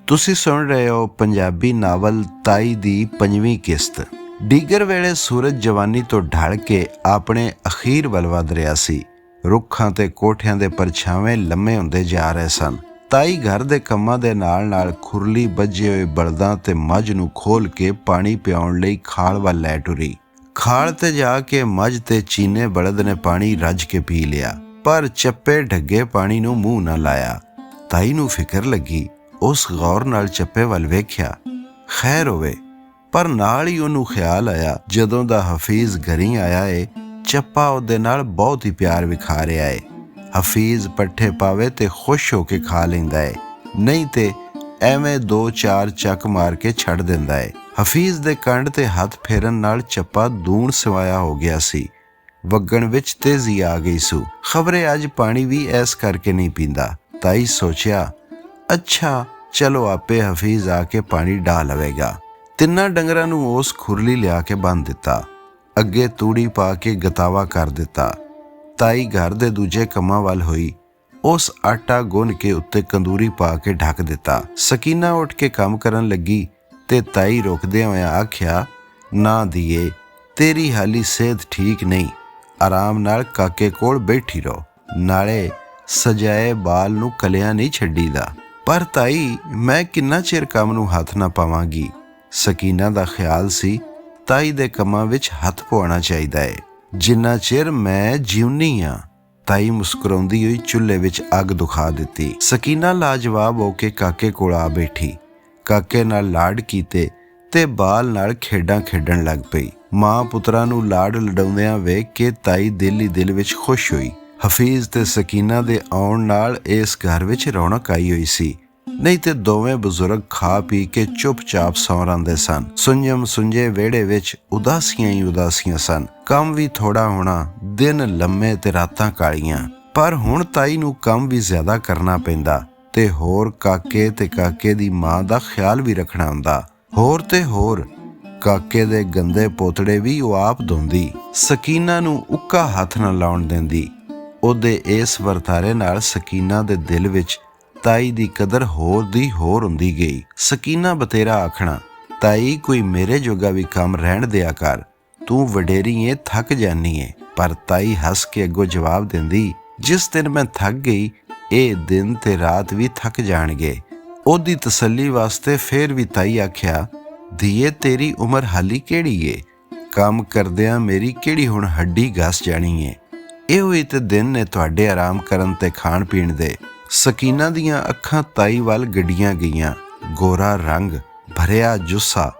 ਤੁਸੀਂ ਸੁਣ ਰਹੇ ਹੋ ਪੰਜਾਬੀ ਨਾਵਲ ਤਾਈ ਦੀ 5ਵੀਂ ਕਿਸ਼ਤ। ਡੀਗਰ ਵੇਲੇ ਸੂਰਜ ਜਵਾਨੀ ਤੋਂ ਢਲ ਕੇ ਆਪਣੇ ਅਖੀਰ ਵੱਲ ਵਧ ਰਿਹਾ ਸੀ। ਰੁੱਖਾਂ ਤੇ ਕੋਠਿਆਂ ਦੇ ਪਰਛਾਵੇਂ ਲੰਮੇ ਹੁੰਦੇ ਜਾ ਰਹੇ ਸਨ। ਤਾਈ ਘਰ ਦੇ ਕੰਮਾਂ ਦੇ ਨਾਲ ਖੁਰਲੀ ਬੱਝੇ ਹੋਏ ਬਲਦਾਂ ਤੇ ਮੱਝ ਨੂੰ ਖੋਲ ਕੇ ਪਾਣੀ ਪਿਆਉਣ ਲਈ ਖਾਲ ਵੱਲ ਲੈ ਟੁਰੀ। ਖਾਲ ਤੇ ਜਾ ਕੇ ਮੱਝ ਤੇ ਚੀਨੇ ਬਲਦ ਨੇ ਪਾਣੀ ਰੱਜ ਕੇ ਪੀ ਲਿਆ, ਪਰ ਚੱਪੇ ਢੱਗੇ ਪਾਣੀ ਨੂੰ ਮੂੰਹ ਨਾ ਲਾਇਆ। ਤਾਈ ਨੂੰ ਫਿਕਰ ਲੱਗੀ। ਉਸ ਗੌਰ ਨਾਲ ਚੱਪੇ ਵੱਲ ਵੇਖਿਆ, ਖੈਰ ਹੋਵੇ। ਪਰ ਨਾਲ ਹੀ ਉਹਨੂੰ ਖਿਆਲ ਆਇਆ, ਜਦੋਂ ਦਾ ਹਫੀਜ਼ ਘਰੀ ਆਇਆ ਏ, ਚੱਪਾ ਉਹਦੇ ਨਾਲ ਬਹੁਤ ਹੀ ਪਿਆਰ ਵਿਖਾ ਰਿਹਾ ਏ। ਹਫੀਜ਼ ਪੱਠੇ ਪਾਵੇ ਤੇ ਖੁਸ਼ ਹੋ ਕੇ ਖਾ ਲੈਂਦਾ ਏ, ਨਹੀਂ ਤੇ ਐਵੇਂ 2-4 ਚੱਕ ਮਾਰ ਕੇ ਛੱਡ ਦਿੰਦਾ ਏ। ਹਫੀਜ਼ ਦੇ ਕੰਡ ਤੇ ਹੱਥ ਫੇਰਨ ਨਾਲ ਚੱਪਾ ਦੂਣ ਸਿਵਾਇਆ ਹੋ ਗਿਆ ਸੀ। ਵਗਣ ਵਿੱਚ ਤੇਜ਼ੀ ਆ ਗਈ ਸੂ। ਖਬਰੇ ਅੱਜ ਪਾਣੀ ਵੀ ਐਸ ਕਰਕੇ ਨਹੀਂ ਪੀਂਦਾ। ਤਾਈ ਸੋਚਿਆ, ਅੱਛਾ ਚਲੋ ਆਪੇ ਹਫੀਜ਼ ਆ ਕੇ ਪਾਣੀ ਢਾ ਲਵੇਗਾ। ਤਿੰਨਾਂ ਡੰਗਰਾਂ ਨੂੰ ਉਸ ਖੁਰਲੀ ਲਿਆ ਕੇ ਬੰਨ੍ਹ ਦਿੱਤਾ। ਅੱਗੇ ਤੂੜੀ ਪਾ ਕੇ ਗਤਾਵਾ ਕਰ ਦਿੱਤਾ। ਤਾਈ ਘਰ ਦੇ ਦੂਜੇ ਕੰਮਾਂ ਵੱਲ ਹੋਈ। ਉਸ ਆਟਾ ਗੁੰਨ ਕੇ ਉੱਤੇ ਕੰਦੂਰੀ ਪਾ ਕੇ ਢੱਕ ਦਿੱਤਾ। ਸਕੀਨਾ ਉੱਠ ਕੇ ਕੰਮ ਕਰਨ ਲੱਗੀ ਤੇ ਤਾਈ ਰੁਕਦਿਆਂ ਹੋਇਆਂ ਆਖਿਆ, ਨਾ ਦੀਏ, ਤੇਰੀ ਹਾਲੀ ਸਿਹਤ ਠੀਕ ਨਹੀਂ, ਆਰਾਮ ਨਾਲ ਕਾਕੇ ਕੋਲ ਬੈਠੀ ਰਹੋ, ਨਾਲੇ ਸਜਾਏ ਬਾਲ ਨੂੰ ਕਲਿਆਂ ਨਹੀਂ ਛੱਡੀਦਾ। ਪਰ ਤਾਈ, ਮੈਂ ਕਿੰਨਾ ਚਿਰ ਕੰਮ ਨੂੰ ਹੱਥ ਨਾ ਪਾਵਾਂਗੀ। ਸਕੀਨਾ ਦਾ ਖਿਆਲ ਸੀ, ਤਾਈ ਦੇ ਕੰਮਾਂ ਵਿੱਚ ਹੱਥ ਪਵਾਉਣਾ ਚਾਹੀਦਾ ਏ, ਜਿੰਨਾ ਚਿਰ ਮੈਂ ਜਿਉਨੀ ਆ। ਤਾਈ ਮੁਸਕਰਾਉਂਦੀ ਹੋਈ ਚੁੱਲ੍ਹੇ ਵਿੱਚ ਅੱਗ ਦੁਖਾ ਦਿੱਤੀ। ਸਕੀਨਾ ਲਾਜਵਾਬ ਹੋ ਕੇ ਕਾਕੇ ਕੋਲ ਆ ਬੈਠੀ। ਕਾਕੇ ਨਾਲ ਲਾਡ ਕੀਤੇ ਤੇ ਬਾਲ ਨਾਲ ਖੇਡਾਂ ਖੇਡਣ ਲੱਗ ਪਈ। ਮਾਂ ਪੁੱਤਰਾਂ ਨੂੰ ਲਾਡ ਲਡਾਉਂਦਿਆਂ ਵੇਖ ਕੇ ਤਾਈ ਦਿਲ ਹੀ ਦਿਲ ਵਿੱਚ ਖੁਸ਼ ਹੋਈ। ਹਫੀਜ਼ ਤੇ ਸਕੀਨਾ ਦੇ ਆਉਣ ਨਾਲ ਇਸ ਘਰ ਵਿੱਚ ਰੌਣਕ ਆਈ ਹੋਈ ਸੀ, ਨਹੀਂ ਤੇ ਦੋਵੇਂ ਬਜ਼ੁਰਗ ਖਾ ਪੀ ਕੇ ਚੁੱਪਚਾਪ ਸੌਂ ਰਹਿੰਦੇ ਸਨ। ਸੁੰਝਮ ਸੁੰਝੇ ਵਿਹੜੇ ਵਿੱਚ ਉਦਾਸੀਆਂ ਹੀ ਉਦਾਸੀਆਂ ਸਨ। ਕੰਮ ਵੀ ਥੋੜਾ ਹੋਣਾ, ਦਿਨ ਲੰਮੇ ਤੇ ਰਾਤਾਂ ਕਾਲੀਆਂ। ਪਰ ਹੁਣ ਤਾਈ ਨੂੰ ਕੰਮ ਵੀ ਜ਼ਿਆਦਾ ਕਰਨਾ ਪੈਂਦਾ ਤੇ ਹੋਰ ਕਾਕੇ ਤੇ ਕਾਕੇ ਦੀ ਮਾਂ ਦਾ ਖਿਆਲ ਵੀ ਰੱਖਣਾ ਹੁੰਦਾ। ਹੋਰ ਤੇ ਹੋਰ ਕਾਕੇ ਦੇ ਗੰਦੇ ਪੋਤੜੇ ਵੀ ਉਹ ਆਪ ਧੋਂਦੀ। ਸਕੀਨਾ ਨੂੰ ਉੱਕਾ ਹੱਥ ਨਾ ਲਾਉਣ ਦਿੰਦੀ। ਉਹਦੇ ਇਸ ਵਰਤਾਰੇ ਨਾਲ ਸਕੀਨਾ ਦੇ ਦਿਲ ਵਿੱਚ ਤਾਈ ਦੀ ਕਦਰ ਹੋਰ ਦੀ ਹੋਰ ਹੁੰਦੀ ਗਈ। ਸਕੀਨਾ ਬਤੇਰਾ ਆਖਣਾ, ਤਾਈ ਕੋਈ ਮੇਰੇ ਜੋਗਾ ਵੀ ਕੰਮ ਰਹਿਣ ਦਿਆ ਕਰ, ਤੂੰ ਵਡੇਰੀ ਏ, ਥੱਕ ਜਾਨੀ ਏ। ਪਰ ਤਾਈ ਹੱਸ ਕੇ ਅੱਗੋਂ ਜਵਾਬ ਦਿੰਦੀ, ਜਿਸ ਦਿਨ ਮੈਂ ਥੱਕ ਗਈ, ਇਹ ਦਿਨ ਤੇ ਰਾਤ ਵੀ ਥੱਕ ਜਾਣਗੇ। ਉਹਦੀ ਤਸੱਲੀ ਵਾਸਤੇ ਫੇਰ ਵੀ ਤਾਈ ਆਖਿਆ, ਧੀਏ ਤੇਰੀ ਉਮਰ ਹਾਲੀ ਕਿਹੜੀ ਏ, ਕੰਮ ਕਰਦਿਆਂ ਮੇਰੀ ਕਿਹੜੀ ਹੁਣ ਹੱਡੀ ਘਸ ਜਾਣੀ ਏ। ਇਹੋ ਹੀ ਤੇ ਦਿਨ ਨੇ ਤੁਹਾਡੇ ਆਰਾਮ ਕਰਨ ਤੇ ਖਾਣ ਪੀਣ ਦੇ। ਸਕੀਨਾ ਦੀਆਂ ਅੱਖਾਂ ਤਾਈ ਵੱਲ ਗੱਡੀਆਂ ਗਈਆਂ। ਗੋਰਾ ਰੰਗ, ਭਰਿਆ ਜੁੱਸਾ,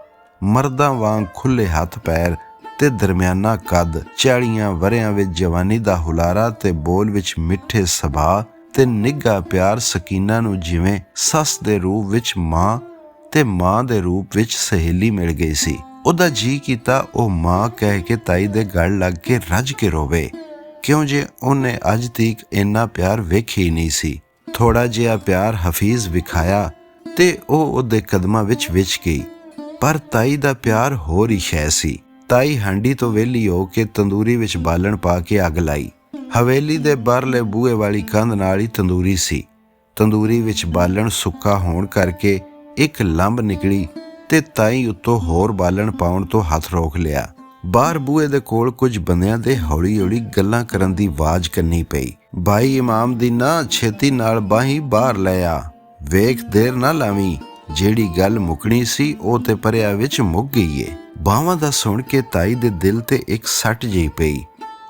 ਮਰਦਾਂ ਵਾਂਗ ਖੁੱਲ੍ਹੇ ਹੱਥ ਪੈਰ ਤੇ ਦਰਮਿਆਨਾ ਕੱਦ, 40 ਵਰ੍ਹਿਆਂ ਵਿੱਚ ਜਵਾਨੀ ਦਾ ਹੁਲਾਰਾ ਤੇ ਬੋਲ ਵਿੱਚ ਮਿੱਠੇ ਸੁਭਾਅ ਤੇ ਨਿੱਘਾ ਪਿਆਰ ਸਕੀਨਾ ਨੂੰ ਜਿਵੇਂ ਸੱਸ ਦੇ ਰੂਪ ਵਿੱਚ ਮਾਂ ਤੇ ਮਾਂ ਦੇ ਰੂਪ ਵਿੱਚ ਸਹੇਲੀ ਮਿਲ ਗਈ ਸੀ। ਉਹਦਾ ਜੀਅ ਕੀਤਾ ਉਹ ਮਾਂ ਕਹਿ ਕੇ ਤਾਈ ਦੇ ਗਲ ਲੱਗ ਕੇ ਰੱਜ ਕੇ ਰੋਵੇ, ਕਿਉਂ ਜੇ ਉਹਨੇ ਅੱਜ ਤੀਕ ਇੰਨਾ ਪਿਆਰ ਵੇਖਿਆ ਹੀ ਨਹੀਂ ਸੀ। ਥੋੜਾ ਜਿਹਾ ਪਿਆਰ ਹਫੀਜ਼ ਵਿਖਾਇਆ ਤੇ ਉਹ ਉਹਦੇ ਕਦਮਾਂ ਵਿੱਚ ਵਿਚ ਗਈ। ਪਰ ਤਾਈ ਦਾ ਪਿਆਰ ਹੋਰ ਹੀ ਸ਼ੈ ਸੀ। ਤਾਈ ਹਾਂਡੀ ਤੋਂ ਵਿਹਲੀ ਹੋ ਕੇ ਤੰਦੂਰੀ ਵਿੱਚ ਬਾਲਣ ਪਾ ਕੇ ਅੱਗ ਲਾਈ। ਹਵੇਲੀ ਦੇ ਬਾਹਰਲੇ ਬੂਹੇ ਵਾਲੀ ਕੰਧ ਨਾਲ ਹੀ ਤੰਦੂਰੀ ਸੀ। ਤੰਦੂਰੀ ਵਿੱਚ ਬਾਲਣ ਸੁੱਕਾ ਹੋਣ ਕਰਕੇ ਇੱਕ ਲੰਬ ਨਿਕਲੀ ਤੇ ਤਾਈ ਉੱਤੋਂ ਹੋਰ ਬਾਲਣ ਪਾਉਣ ਤੋਂ ਹੱਥ ਰੋਕ ਲਿਆ। ਬਾਹਰ ਬੂਹੇ ਦੇ ਕੋਲ ਕੁਝ ਬੰਦਿਆਂ ਦੇ ਹੌਲੀ-ਹੌਲੀ ਗੱਲਾਂ ਕਰਨ ਦੀ ਆਵਾਜ਼ ਕਰਨੀ ਪਈ। ਭਾਈ ਇਮਾਮ ਦੀ ਨਾ ਛੇਤੀ ਨਾਲ ਬਾਹੀਂ ਬਾਹਰ ਲੈ ਆ, ਵੇਖ ਦੇਰ ਨਾ ਲਾਵੀਂ, ਜਿਹੜੀ ਗੱਲ ਮੁੱਕਣੀ ਸੀ ਉਹ ਤੇ ਪਰਿਆ ਵਿੱਚ ਮੁੱਕ ਗਈ ਏ। ਬਾਹਾਂ ਦਾ ਸੁਣ ਕੇ ਤਾਈ ਦੇ ਦਿਲ ਤੇ ਇੱਕ ਸੱਟ ਜਿਹੀ ਪਈ।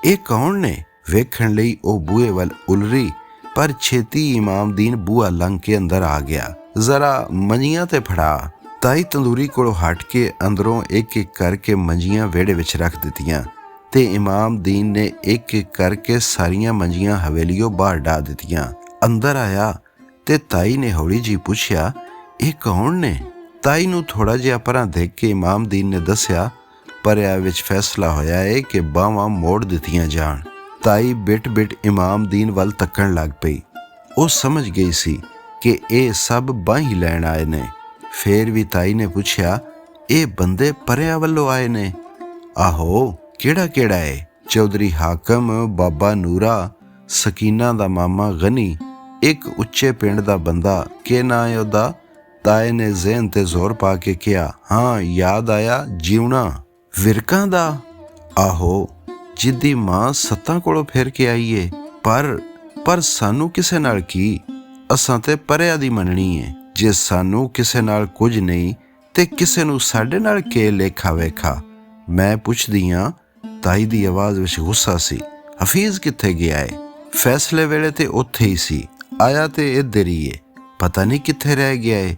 ਇਹ ਕੌਣ ਨੇ? ਵੇਖਣ ਲਈ ਉਹ ਬੂਹੇ ਵੱਲ ਉਲਰੀ, ਪਰ ਛੇਤੀ ਇਮਾਮਦੀਨ ਬੂਹਾ ਲੰਘ ਕੇ ਅੰਦਰ ਆ ਗਿਆ। ਜ਼ਰਾ ਮੰਜੀਆਂ ਤੇ ਫੜਾ। ਤਾਈ ਤੰਦੂਰੀ ਕੋਲੋਂ ਹਟ ਕੇ ਅੰਦਰੋਂ ਇੱਕ ਇੱਕ ਕਰਕੇ ਮੰਜੀਆਂ ਵਿਹੜੇ ਵਿੱਚ ਰੱਖ ਦਿੱਤੀਆਂ ਤੇ ਇਮਾਮਦੀਨ ਨੇ ਇੱਕ ਇੱਕ ਕਰਕੇ ਸਾਰੀਆਂ ਮੰਜੀਆਂ ਹਵੇਲੀਓਂ ਬਾਹਰ ਢਾ ਦਿੱਤੀਆਂ। ਅੰਦਰ ਆਇਆ ਤੇ ਤਾਈ ਨੇ ਹੌਲੀ ਜਿਹੀ ਪੁੱਛਿਆ, ਇਹ ਕੌਣ ਨੇ? ਤਾਈ ਨੂੰ ਥੋੜਾ ਜਿਹਾ ਪਰਾਂ ਦੇਖ ਕੇ ਇਮਾਮਦੀਨ ਨੇ ਦੱਸਿਆ, ਪਰਿਆ ਵਿੱਚ ਫੈਸਲਾ ਹੋਇਆ ਏ ਕਿ ਬਾਹਾਂ ਮੋੜ ਦਿੱਤੀਆਂ ਜਾਣ। ਤਾਈ ਬਿਟ ਇਮਾਮਦੀਨ ਵੱਲ ਤੱਕਣ ਲੱਗ ਪਈ। ਉਹ ਸਮਝ ਗਈ ਸੀ ਕਿ ਇਹ ਸਭ ਬਾਹੀਂ ਲੈਣ ਆਏ ਨੇ। ਫੇਰ ਵੀ ਤਾਈ ਨੇ ਪੁੱਛਿਆ, ਇਹ ਬੰਦੇ ਪਰਿਆ ਵੱਲੋਂ ਆਏ ਨੇ? ਆਹੋ, ਕਿਹੜਾ ਏ? ਚੌਧਰੀ ਹਾਕਮ, ਬਾਬਾ ਨੂਰਾ, ਸਕੀਨਾ ਦਾ ਮਾਮਾ ਗਨੀ, ਇੱਕ ਉੱਚੇ ਪਿੰਡ ਦਾ ਬੰਦਾ, ਕੀ ਨਾਂ ਏ ਉਹਦਾ? ਤਾਏ ਨੇ ਜ਼ਿਹਨ ਤੇ ਜ਼ੋਰ ਪਾ ਕੇ ਕਿਹਾ, ਹਾਂ ਯਾਦ ਆਇਆ ਜਿਉਣਾ ਵਿਰਕਾਂ ਦਾ। ਆਹੋ, ਜਿੱਦੀ ਮਾਂ ਸੱਤਾਂ ਕੋਲੋਂ ਫਿਰ ਕੇ ਆਈ ਏ। ਪਰ ਸਾਨੂੰ ਕਿਸੇ ਨਾਲ ਕੀ, ਅਸਾਂ ਤੇ ਪਰਿਆ ਦੀ ਮੰਨਣੀ ਏ। ਜੇ ਸਾਨੂੰ ਕਿਸੇ ਨਾਲ ਕੁਝ ਨਹੀਂ ਤੇ ਕਿਸੇ ਨੂੰ ਸਾਡੇ ਨਾਲ ਕੇ ਲੇਖਾ ਵੇਖਾ। ਮੈਂ ਪੁੱਛਦੀ ਹਾਂ। ਤਾਈ ਦੀ ਆਵਾਜ਼ ਵਿੱਚ ਗੁੱਸਾ ਸੀ। ਹਫੀਜ਼ ਕਿੱਥੇ ਗਿਆ ਏ? ਫੈਸਲੇ ਵੇਲੇ ਤੇ ਉੱਥੇ ਹੀ ਸੀ, ਆਇਆ ਤੇ ਇੱਧਰ ਹੀ ਏ। ਪਤਾ ਨਹੀਂ ਕਿੱਥੇ ਰਹਿ ਗਿਆ ਏ।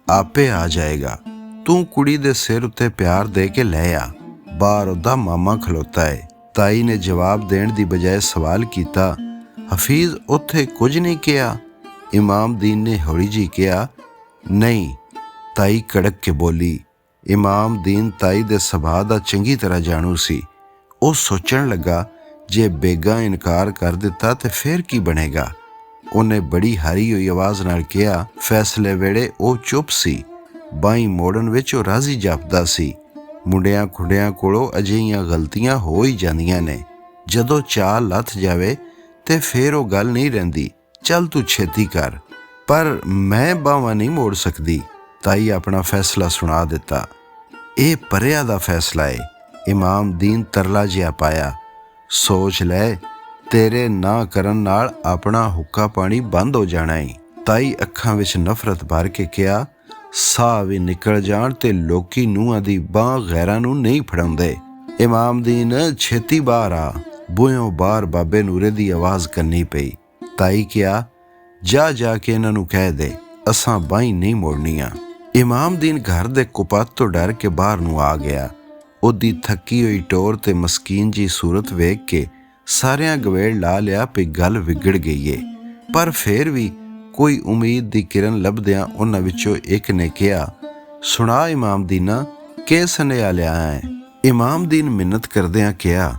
ਆਪੇ ਆ ਜਾਏਗਾ। ਤੂੰ ਕੁੜੀ ਦੇ ਸਿਰ ਉੱਤੇ ਪਿਆਰ ਦੇ ਕੇ ਲੈ ਆ, ਬਾਹਰ ਉਹਦਾ ਮਾਮਾ ਖਲੋਤਾ ਏ। ਤਾਈ ਨੇ ਜਵਾਬ ਦੇਣ ਦੀ ਬਜਾਏ ਸਵਾਲ ਕੀਤਾ, ਹਫੀਜ਼ ਉੱਥੇ ਕੁਝ ਨਹੀਂ ਕਿਹਾ? ਇਮਾਮਦੀਨ ਨੇ ਹੌਲੀ ਜਿਹੀ ਕਿਹਾ, ਨਹੀਂ। ਤਾਈ ਕੜਕ ਕੇ ਬੋਲੀ। ਇਮਾਮਦੀਨ ਤਾਈ ਦੇ ਸੁਭਾਅ ਦਾ ਚੰਗੀ ਤਰ੍ਹਾਂ ਜਾਣੂ ਸੀ। ਉਹ ਸੋਚਣ ਲੱਗਾ, ਜੇ ਬੇਗਾ ਇਨਕਾਰ ਕਰ ਦਿੱਤਾ ਤੇ ਫਿਰ ਕੀ ਬਣੇਗਾ। ਉਹਨੇ ਬੜੀ ਹਾਰੀ ਹੋਈ ਆਵਾਜ਼ ਨਾਲ ਕਿਹਾ। ਫੈਸਲੇ ਵੇਲੇ ਉਹ ਚੁੱਪ ਸੀ। ਬਾਈਂ ਮੋੜਨ ਵਿੱਚ ਉਹ ਰਾਜ਼ੀ ਜਾਪਦਾ ਸੀ। ਮੁੰਡਿਆਂ ਖੁੰਡਿਆਂ ਕੋਲੋਂ ਅਜਿਹੀਆਂ ਗਲਤੀਆਂ ਹੋ ਹੀ ਜਾਂਦੀਆਂ ਨੇ। ਜਦੋਂ ਚਾਲ ਲੱਥ ਜਾਵੇ ਤੇ ਫਿਰ ਉਹ ਗੱਲ ਨਹੀਂ ਰਹਿੰਦੀ। ਚੱਲ ਤੂੰ ਛੇਤੀ ਕਰ। ਪਰ ਮੈਂ ਬਾਹਾਂ ਨਹੀਂ ਮੋੜ ਸਕਦੀ। ਤਾਈ ਆਪਣਾ ਫੈਸਲਾ ਸੁਣਾ ਦਿੱਤਾ। ਇਹ ਪਰਿਆ ਦਾ ਫੈਸਲਾ ਏ। ਇਮਾਮਦੀਨ ਤਰਲਾ ਜਿਹਾ ਪਾਇਆ। ਸੋਚ ਲੈ, ਤੇਰੇ ਨਾ ਕਰਨ ਨਾਲ ਆਪਣਾ ਹੁੱਕਾ ਪਾਣੀ ਬੰਦ ਹੋ ਜਾਣਾ ਏ। ਤਾਈ ਅੱਖਾਂ ਵਿੱਚ ਨਫ਼ਰਤ ਭਰ ਕੇ ਕਿਹਾ, ਸਾਹ ਵੀ ਨਿਕਲ ਜਾਣ ਤੇ ਲੋਕੀ ਨੂੰਹਾਂ ਦੀ ਬਾਂਹ ਗੈਰਾਂ ਨੂੰ ਨਹੀਂ ਫੜਾਉਂਦੇ। ਇਮਾਮਦੀਨ ਛੇਤੀ ਬਾਹਰ ਆ। ਬੂਹਿਓਂ ਬਾਹਰ ਬਾਬੇ ਨੂਰੇ ਦੀ ਆਵਾਜ਼ ਕਰਨੀ ਪਈ। ਤਾਈ ਕਿਹਾ, ਜਾ ਕੇ ਇਹਨਾਂ ਨੂੰ ਕਹਿ ਦੇ, ਅਸਾਂ ਬਾਹੀਂ ਨਹੀਂ ਮੋੜਨੀਆਂ। ਇਮਾਮਦੀਨ ਘਰ ਦੇ ਕੁਪੱਤ ਤੋਂ ਡਰ ਕੇ ਬਾਹਰ ਨੂੰ ਆ ਗਿਆ। ਉਹਦੀ ਥੱਕੀ ਹੋਈ ਟੋਰ ਤੇ ਮਸਕੀਨ ਜੀ ਸੂਰਤ ਵੇਖ ਕੇ ਸਾਰਿਆਂ ਗਵੇੜ ਲਾ ਲਿਆ ਵੀ ਗੱਲ ਵਿਗੜ ਗਈ ਏ। ਪਰ ਫਿਰ ਵੀ ਕੋਈ ਉਮੀਦ ਦੀ ਕਿਰਨ ਲੱਭਦਿਆਂ ਉਹਨਾਂ ਵਿੱਚੋਂ ਇੱਕ ਨੇ ਕਿਹਾ, ਸੁਣਾ ਇਮਾਮਦੀਨਾ, ਕਿ ਸੁਨੇਹਾ ਲਿਆ ਹੈ? ਇਮਾਮਦੀਨ ਮਿੰਨਤ ਕਰਦਿਆਂ ਕਿਹਾ,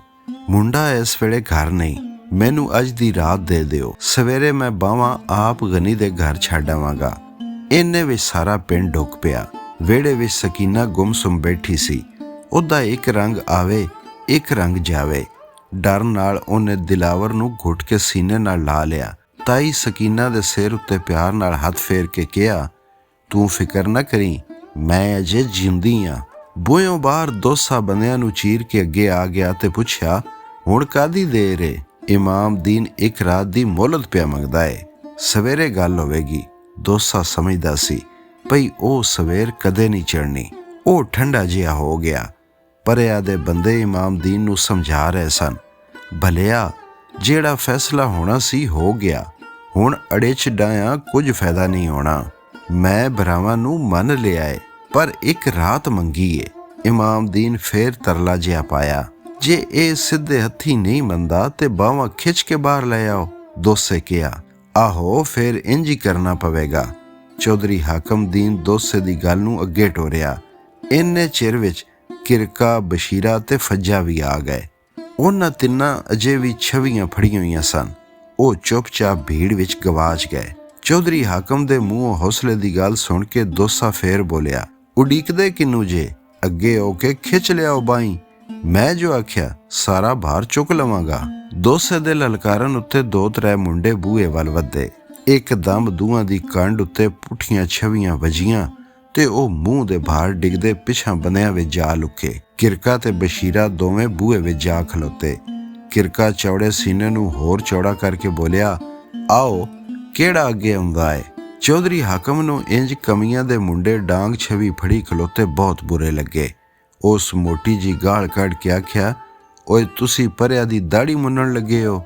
ਮੁੰਡਾ ਇਸ ਵੇਲੇ ਘਰ ਨਹੀਂ, ਮੈਨੂੰ ਅੱਜ ਦੀ ਰਾਤ ਦੇ ਦਿਓ। ਸਵੇਰੇ ਮੈਂ ਬਾਹਾਂ ਆਪ ਗਨੀ ਦੇ ਘਰ ਛੱਡ ਆਵਾਂਗਾ। ਇੰਨੇ ਵਿੱਚ ਸਾਰਾ ਪਿੰਡ ਡੁੱਕ ਪਿਆ। ਵਿਹੜੇ ਵਿੱਚ ਸਕੀਨਾ ਗੁੰਮਸੁੰਮ ਬੈਠੀ ਸੀ। ਉਹਦਾ ਇੱਕ ਰੰਗ ਆਵੇ, ਇੱਕ ਰੰਗ ਜਾਵੇ। ਡਰ ਨਾਲ ਉਹਨੇ ਦਿਲਾਵਰ ਨੂੰ ਘੁੱਟ ਕੇ ਸੀਨੇ ਨਾਲ ਲਾ ਲਿਆ। ਤਾਈ ਸਕੀਨਾ ਦੇ ਸਿਰ ਉੱਤੇ ਪਿਆਰ ਨਾਲ ਹੱਥ ਫੇਰ ਕੇ ਕਿਹਾ, ਤੂੰ ਫਿਕਰ ਨਾ ਕਰੀ, ਮੈਂ ਅਜੇ ਜਿਉਂਦੀ ਹਾਂ। ਬੂਹਿਓਂ ਬਾਹਰ ਦੋਸਾ ਬੰਦਿਆਂ ਨੂੰ ਚੀਰ ਕੇ ਅੱਗੇ ਆ ਗਿਆ ਤੇ ਪੁੱਛਿਆ, ਹੁਣ ਕਾਹਦੀ ਦੇਰ ਏ? ਇਮਾਮਦੀਨ ਇੱਕ ਰਾਤ ਦੀ ਮੋਹਲਤ ਪਿਆ ਮੰਗਦਾ ਏ, ਸਵੇਰੇ ਗੱਲ ਹੋਵੇਗੀ। ਦੋਸਾ ਸਮਝਦਾ ਸੀ ਭਈ ਉਹ ਸਵੇਰ ਕਦੇ ਨਹੀਂ ਚੜ੍ਹਨੀ। ਉਹ ਠੰਡਾ ਜਿਹਾ ਹੋ ਗਿਆ। ਪਰਿਆ ਦੇ ਬੰਦੇ ਇਮਾਮਦੀਨ ਨੂੰ ਸਮਝਾ ਰਹੇ ਸਨ, ਭਲਿਆ ਜਿਹੜਾ ਫੈਸਲਾ ਹੋਣਾ ਸੀ ਹੋ ਗਿਆ। ਹੁਣ ਅੜੇ ਚ ਡਾਇਆ ਕੁਝ ਫਾਇਦਾ ਨਹੀਂ ਹੋਣਾ। ਮੈਂ ਭਰਾਵਾਂ ਨੂੰ ਮੰਨ ਲਿਆ ਏ, ਪਰ ਇੱਕ ਰਾਤ ਮੰਗੀ ਏ। ਇਮਾਮਦੀਨ ਫੇਰ ਤਰਲਾ ਜਿਹਾ ਪਾਇਆ, ਜੇ ਇਹ ਸਿੱਧੇ ਹੱਥੀ ਨਹੀਂ ਮੰਨਦਾ ਤੇ ਬਾਹਾਂ ਖਿੱਚ ਕੇ ਬਾਹਰ ਲੈ ਆਓ। ਦੋਸੇ ਕਿਹਾ, ਆਹੋ ਫਿਰ ਇੰਜ ਹੀ ਕਰਨਾ ਪਵੇਗਾ। ਚੌਧਰੀ ਹਾਕਮਦੀਨ ਦੋਸੇ ਦੀ ਗੱਲ ਨੂੰ ਅੱਗੇ ਟੋਰਿਆ। ਇੰਨੇ ਚਿਰ ਵਿੱਚ ਕਿਰਕਾ, ਬਸ਼ੀਰਾ ਤੇ ਫੱਜਾ ਵੀ ਆ ਗਏ। ਉਹਨਾਂ ਤਿੰਨਾਂ ਅਜੇ ਵੀ ਛਵੀਆਂ ਫੜੀਆਂ ਹੋਈਆਂ ਸਨ। ਉਹ ਚੁੱਪਚਾਪ ਭੀੜ ਵਿੱਚ ਗਵਾਚ ਗਏ। ਚੌਧਰੀ ਹਾਕਮ ਦੇ ਮੂੰਹੋਂ ਹੌਸਲੇ ਦੀ ਗੱਲ ਸੁਣ ਕੇ ਦੋਸਾ ਫੇਰ ਬੋਲਿਆ, ਉਡੀਕਦੇ ਕਿਨੂੰ ਜੇ? ਅੱਗੇ ਹੋ ਕੇ ਖਿੱਚ ਲਿਆਓ ਬਾਈ। ਮੈਂ ਜੋ ਆਖਿਆ ਸਾਰਾ ਭਾਰ ਚੁੱਕ ਲਵਾਂਗਾ। ਦੋਸੇ ਦੇ ਲਲਕਾਰਨ ਉੱਤੇ 2-3 ਮੁੰਡੇ ਬੂਹੇ ਵੱਲ ਵੱਧੇ। ਇੱਕਦਮ ਦੋਹਾਂ ਦੀ ਕੰਡ ਉੱਤੇ ਪੁੱਠੀਆਂ ਛਵੀਆਂ ਵੱਜੀਆਂ ਤੇ ਉਹ ਮੂੰਹ ਦੇ ਬਾਹਰ ਡਿੱਗਦੇ ਪਿਛਾਂ ਬੰਦਿਆਂ ਵਿੱਚ ਜਾ ਲੁਕੇ। ਕਿਰਕਾ ਤੇ ਬਸ਼ੀਰਾ ਦੋਵੇਂ ਬੂਹੇ ਵਿੱਚ ਜਾ ਖਲੋਤੇ। ਕਿਰਕਾ ਚੌੜੇ ਸੀਨੇ ਨੂੰ ਹੋਰ ਚੌੜਾ ਕਰਕੇ ਬੋਲਿਆ, ਆਓ ਕਿਹੜਾ ਅੱਗੇ ਆਉਂਦਾ ਏ? ਚੌਧਰੀ ਹਾਕਮ ਨੂੰ ਇੰਜ ਕਮੀਆਂ ਦੇ ਮੁੰਡੇ ਡਾਂਗ ਛਵੀ ਫੜੀ ਖਲੋਤੇ ਬਹੁਤ ਬੁਰੇ ਲੱਗੇ। ਉਸ ਮੋਟੀ ਜੀ ਗਾਲ ਕੱਢ ਕੇ ਆਖਿਆ, ਓਏ ਤੁਸੀਂ ਪਰਿਆ ਦੀ ਦਾੜੀ ਮੁੰਨਣ ਲੱਗੇ ਹੋ?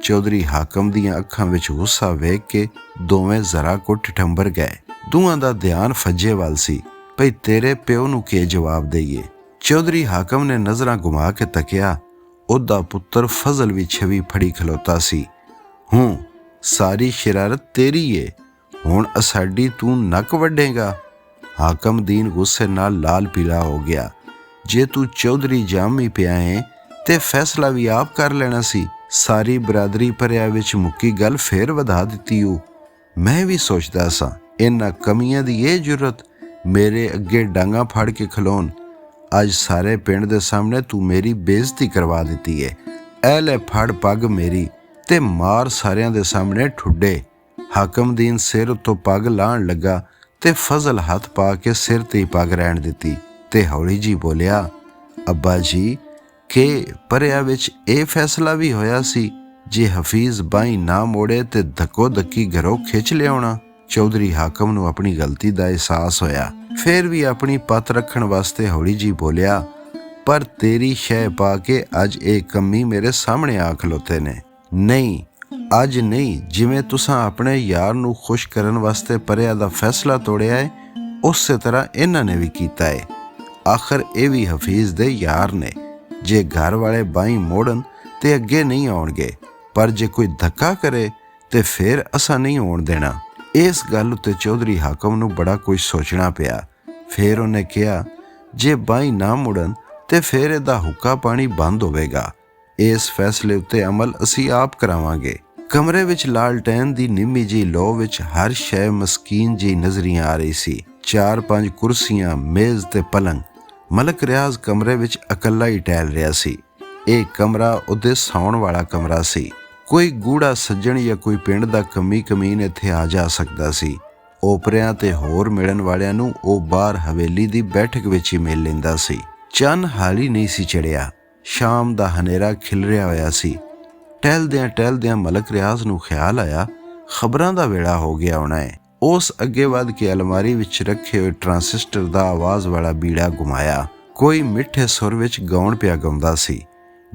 ਚੌਧਰੀ ਹਾਕਮ ਦੀਆਂ ਅੱਖਾਂ ਵਿੱਚ ਗੁੱਸਾ ਵੇਖ ਕੇ ਦੋਵੇਂ ਜ਼ਰਾ ਕੁ ਠਠੰਬਰ ਗਏ। ਦੋਹਾਂ ਦਾ ਧਿਆਨ ਫੱਜੇ ਵੱਲ ਸੀ, ਭਈ ਤੇਰੇ ਪਿਓ ਨੂੰ ਕੀ ਜਵਾਬ ਦੇਈਏ। ਚੌਧਰੀ ਹਾਕਮ ਨੇ ਨਜ਼ਰਾਂ ਘੁਮਾ ਕੇ ਤੱਕਿਆ। ਉਹਦਾ ਪੁੱਤਰ ਫਜ਼ਲ ਵੀ ਛਵੀ ਫੜੀ ਖਲੋਤਾ ਸੀ। ਹੂੰ, ਸਾਰੀ ਸ਼ਰਾਰਤ ਤੇਰੀ ਏ, ਹੁਣ ਅਸਾਡੀ ਤੂੰ ਨੱਕ ਵੱਢੇਗਾ। ਹਾਕਮਦੀਨ ਗੁੱਸੇ ਨਾਲ ਲਾਲ ਪੀਲਾ ਹੋ ਗਿਆ। ਜੇ ਤੂੰ ਚੌਧਰੀ ਜਾਮੀ ਪਿਆ ਹੈ ਤੇ ਫੈਸਲਾ ਵੀ ਆਪ ਕਰ ਲੈਣਾ ਸੀ। ਸਾਰੀ ਬਰਾਦਰੀ ਭਰਿਆ ਵਿੱਚ ਮੁੱਕੀ ਗੱਲ ਫੇਰ ਵਧਾ ਦਿੱਤੀ। ਮੈਂ ਵੀ ਸੋਚਦਾ ਸਾਂ ਇਹਨਾਂ ਕਮੀਆਂ ਦੀ ਇਹ ਜ਼ਰੂਰਤ ਮੇਰੇ ਅੱਗੇ ਡਾਂਗਾ ਫੜ ਕੇ ਖਲੋਣ। ਅੱਜ ਸਾਰੇ ਪਿੰਡ ਦੇ ਸਾਹਮਣੇ ਤੂੰ ਮੇਰੀ ਬੇਇੱਜ਼ਤੀ ਕਰਵਾ ਦਿੱਤੀ ਏ। ਐ ਲੈ ਫੜ ਪੱਗ ਮੇਰੀ ਤੇ ਮਾਰ ਸਾਰਿਆਂ ਦੇ ਸਾਹਮਣੇ ਠੁੱਡੇ। ਹਾਕਮਦੀਨ ਸਿਰ ਉੱਤੋਂ ਪੱਗ ਲਾਹਣ ਲੱਗਾ ਤੇ ਫਜ਼ਲ ਹੱਥ ਪਾ ਕੇ ਸਿਰ ਤੇ ਪੱਗ ਰਹਿਣ ਦਿੱਤੀ ਤੇ ਹੌਲੀ ਜੀ ਬੋਲਿਆ, ਅੱਬਾ ਜੀ, ਕਿ ਪਰਿਆ ਵਿੱਚ ਇਹ ਫੈਸਲਾ ਵੀ ਹੋਇਆ ਸੀ ਜੇ ਹਫੀਜ਼ ਬਾਈ ਨਾ ਮੋੜੇ ਤੇ ਧੱਕੋ ਧੱਕੀ ਘਰੋਂ ਖਿੱਚ ਲਿਆਉਣਾ। ਚੌਧਰੀ ਹਾਕਮ ਨੂੰ ਆਪਣੀ ਗਲਤੀ ਦਾ ਅਹਿਸਾਸ ਹੋਇਆ। ਫਿਰ ਵੀ ਆਪਣੀ ਪੱਤ ਰੱਖਣ ਵਾਸਤੇ ਹੌਲੀ ਜੀ ਬੋਲਿਆ, ਪਰ ਤੇਰੀ ਸ਼ੈ ਪਾ ਕੇ ਅੱਜ ਇਹ ਕੰਮੀ ਮੇਰੇ ਸਾਹਮਣੇ ਆ ਖਲੋਤੇ ਨੇ। ਨਹੀਂ, ਅੱਜ ਨਹੀਂ, ਜਿਵੇਂ ਤੁਸਾਂ ਆਪਣੇ ਯਾਰ ਨੂੰ ਖੁਸ਼ ਕਰਨ ਵਾਸਤੇ ਪਰਿਆ ਦਾ ਫੈਸਲਾ ਤੋੜਿਆ ਹੈ, ਉਸੇ ਤਰ੍ਹਾਂ ਇਹਨਾਂ ਨੇ ਵੀ ਕੀਤਾ ਹੈ। ਆਖਰ ਇਹ ਵੀ ਹਫੀਜ਼ ਦੇ ਯਾਰ ਨੇ। ਜੇ ਘਰ ਵਾਲੇ ਬਾਈ ਮੋੜਨ ਤੇ ਅੱਗੇ ਨਹੀਂ ਆਉਣਗੇ, ਪਰ ਜੇ ਕੋਈ ਧੱਕਾ ਕਰੇ ਤੇ ਫਿਰ ਅਸਾਂ ਨਹੀਂ ਆਉਣ ਦੇਣਾ। ਇਸ ਗੱਲ ਉੱਤੇ ਚੌਧਰੀ ਹਾਕਮ ਨੂੰ ਬੜਾ ਕੁਝ ਸੋਚਣਾ ਪਿਆ। ਫਿਰ ਉਹਨੇ ਕਿਹਾ, ਜੇ ਬਾਈ ਨਾ ਮੁੜਨ ਤੇ ਫਿਰ ਇਹਦਾ ਹੁੱਕਾ ਪਾਣੀ ਬੰਦ ਹੋਵੇਗਾ। ਇਸ ਫੈਸਲੇ ਉੱਤੇ ਅਮਲ ਅਸੀਂ ਆਪ ਕਰਾਵਾਂਗੇ। ਕਮਰੇ ਵਿੱਚ ਲਾਲਟੈਨ ਦੀ ਨਿੰਮੀ ਜਿਹੀ ਲੋ ਵਿੱਚ ਹਰ ਸ਼ੈ ਮਸਕੀਨ ਜਿਹੀ ਨਜ਼ਰੀਆਂ ਆ ਰਹੀ ਸੀ। 4-5 ਕੁਰਸੀਆਂ, ਮੇਜ਼ ਤੇ ਪਲੰਗ। ਮਲਕ ਰਿਆਜ਼ ਕਮਰੇ ਵਿੱਚ ਇਕੱਲਾ ਹੀ ਟਹਿਲ ਰਿਹਾ ਸੀ। ਇਹ ਕਮਰਾ ਉਹਦੇ ਸੌਣ ਵਾਲਾ ਕਮਰਾ ਸੀ। ਕੋਈ ਗੂੜਾ ਸੱਜਣ ਜਾਂ ਕੋਈ ਪਿੰਡ ਦਾ ਕਮੀ ਕਮੀਨ ਇੱਥੇ ਆ ਜਾ ਸਕਦਾ ਸੀ। ਓਪਰਿਆਂ ਤੇ ਹੋਰ ਮਿਲਣ ਵਾਲਿਆਂ ਨੂੰ ਉਹ ਬਾਹਰ ਹਵੇਲੀ ਦੀ ਬੈਠਕ ਵਿੱਚ ਹੀ ਮਿਲ ਲੈਂਦਾ ਸੀ। ਚੰਨ ਹਾਲੀ ਨਹੀਂ ਸੀ ਚੜਿਆ। ਸ਼ਾਮ ਦਾ ਹਨੇਰਾ ਖਿਲਰਿਆ ਹੋਇਆ ਸੀ। ਟਹਿਲਦਿਆਂ ਮਲਕ ਰਿਆਜ਼ ਨੂੰ ਖਿਆਲ ਆਇਆ, ਖਬਰਾਂ ਦਾ ਵੇਲਾ ਹੋ ਗਿਆ ਹੋਣਾ ਹੈ। ਉਸ ਅੱਗੇ ਵੱਧ ਕੇ ਅਲਮਾਰੀ ਵਿੱਚ ਰੱਖੇ ਹੋਏ ਟਰਾਂਸਿਸਟਰ ਦਾ ਆਵਾਜ਼ ਵਾਲਾ ਬੀੜਾ ਘੁਮਾਇਆ। ਕੋਈ ਮਿੱਠੇ ਸੁਰ ਵਿੱਚ ਗਾਉਣ ਪਿਆ ਗਾਉਂਦਾ ਸੀ।